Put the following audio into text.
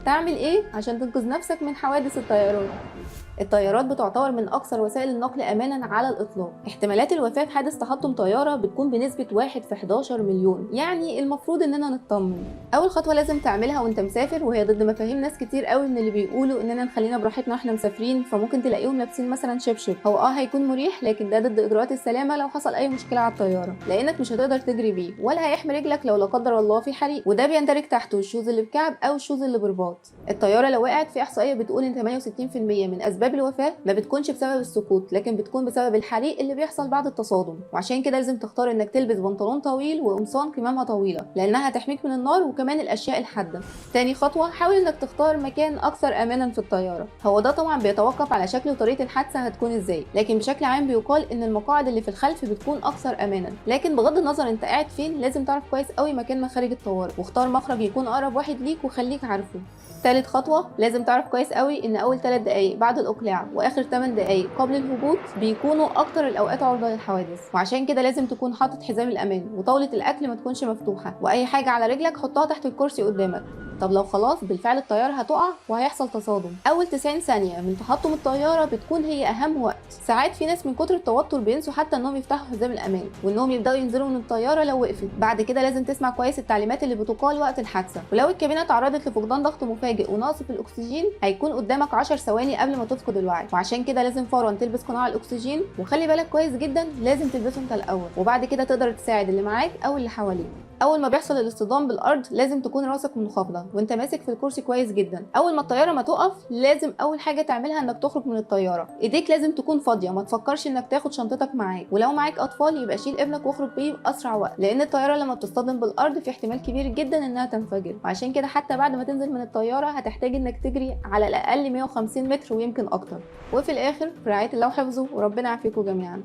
تعمل ايه عشان تنقذ نفسك من حوادث الطيران؟ الطيارات بتعتبر من أكثر وسائل النقل أمانًا على الإطلاق، احتمالات الوفاة في حادث تحطم طيارة بتكون بنسبة 1 في 11 مليون، يعني المفروض إننا نطمن. أول خطوة لازم تعملها وأنت مسافر، وهي ضد مفاهيم ناس كتير أوي من اللي بيقولوا إننا نخلينا براحتنا واحنا مسافرين، فممكن تلاقيهم لابسين مثلًا شبشب، هو هيكون مريح لكن ده ضد إجراءات السلامة لو حصل أي مشكلة على الطيارة، لأنك مش هتقدر تجري بيه، ولا هيحمي رجلك لو لا قدر الله في حريق، وده بيندرج تحته الشوز اللي بكعب أو الشوز اللي برباط. الطيارة لو وقعت في إحصائية بتقول إن 68% من أسباب الوفاة ما بتكونش بسبب السقوط، لكن بتكون بسبب الحريق اللي بيحصل بعد التصادم، وعشان كده لازم تختار انك تلبس بنطلون طويل وقمصان كمامها طويله لانها هتحميك من النار وكمان الاشياء الحاده. تاني خطوه، حاول انك تختار مكان اكثر امانا في الطياره، هو ده طبعا بيتوقف على شكل وطريقه الحادثه هتكون ازاي، لكن بشكل عام بيقال ان المقاعد اللي في الخلف بتكون اكثر امانا، لكن بغض النظر انت قاعد فين لازم تعرف كويس قوي مكان مخارج الطوارئ، واختار مخرج يكون اقرب واحد ليك وخليك عارفه. تالت خطوة، لازم تعرف كويس قوي ان اول 3 دقايق بعد الاقلاع واخر 8 دقايق قبل الهبوط بيكونوا اكتر الاوقات عرضة للحوادث، وعشان كده لازم تكون حاطط حزام الامان، وطاولة الاكل ما تكونش مفتوحة، واي حاجة على رجلك حطها تحت الكرسي قدامك. طب لو خلاص بالفعل الطيارة هتقع وهيحصل تصادم، أول 90 ثانية من تحطم الطيارة بتكون هي أهم وقت. ساعات في ناس من كتر التوتر بينسوا حتى إنهم يفتحوا حزام الأمان وإنهم يبدأوا ينزلوا من الطيارة لو وقفت. بعد كده لازم تسمع كويس التعليمات اللي بتقال وقت الحادثة، ولو الكابينة تعرضت لفقدان ضغط مفاجئ ونقص في الأكسجين هيكون قدامك 10 ثواني قبل ما تفقد الوعي، وعشان كده لازم فورا تلبس قناع الأكسجين، وخلي بالك كويس جدا لازم تلبسه أنت الأول، وبعد كده تقدر تساعد اللي معاك أو اللي حواليك. اول ما بيحصل الاصطدام بالارض لازم تكون راسك منخفضه وانت ماسك في الكرسي كويس جدا. اول ما الطياره ما تقف لازم اول حاجه تعملها انك تخرج من الطياره، ايديك لازم تكون فاضيه، ما تفكرش انك تاخد شنطتك معاك، ولو معاك اطفال يبقى شيل ابنك واخرج بيه باسرع وقت، لان الطياره لما بتصطدم بالارض في احتمال كبير جدا انها تنفجر، وعشان كده حتى بعد ما تنزل من الطياره هتحتاج انك تجري على الاقل 150 متر ويمكن اكتر. وفي الاخر في رعايه الله وحفظه وربنا يعافيكم جميعا.